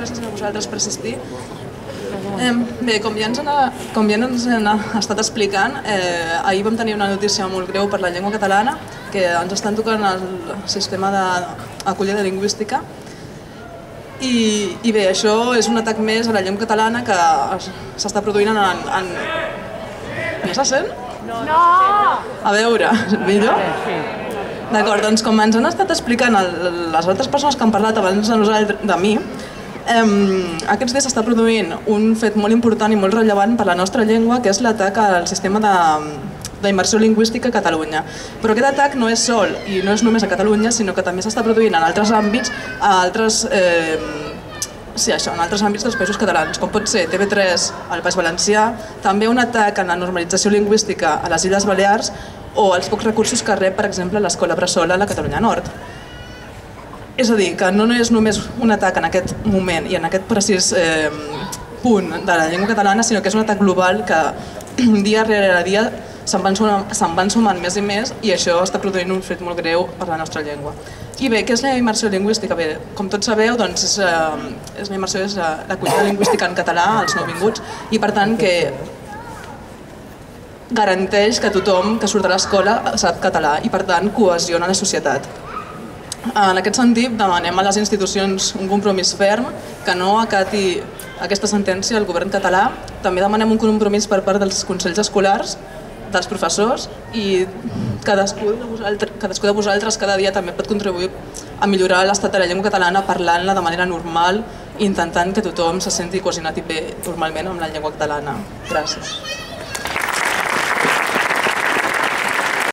gràcies a vosaltres per assistir. Bé, com ja ens han estat explicant, ahir vam tenir una notícia molt greu per la llengua catalana, que ens estan tocant el sistema d'acollida lingüística. I bé, això és un atac més a la llengua catalana que s'està produint en... Ja se sent? No! A veure, millor? D'acord, doncs com ens han estat explicant les altres persones que han parlat abans de mi, aquests dies s'està produint un fet molt important i molt rellevant per la nostra llengua, que és l'atac al sistema d'immersió lingüística a Catalunya. Però aquest atac no és sol i no és només a Catalunya, sinó que també s'està produint en altres àmbits, en altres àmbits dels països catalans, com pot ser TV3 al País Valencià, també un atac en la normalització lingüística a les Illes Balears o els pocs recursos que rep, per exemple, l'Escola Bressola a la Catalunya Nord. És a dir, que no és només un atac en aquest moment i en aquest precís punt de la llengua catalana, sinó que és un atac global que dia rere dia se'n van sumant més i més, i això està produint un fet molt greu per la nostra llengua. I bé, què és la immersió lingüística? Bé, com tots sabeu, doncs la immersió és l'acollida lingüística en català als nouvinguts, i per tant que garanteix que tothom que surt de l'escola sap català i per tant cohesiona la societat. En aquest sentit, demanem a les institucions un compromís ferm, que no acati aquesta sentència al govern català. També demanem un compromís per part dels consells escolars, dels professors, i cadascú de vosaltres cada dia també pot contribuir a millorar l'estat de la llengua catalana parlant-la de manera normal i intentant que tothom se senti cohesionat i bé normalment amb la llengua catalana. Gràcies.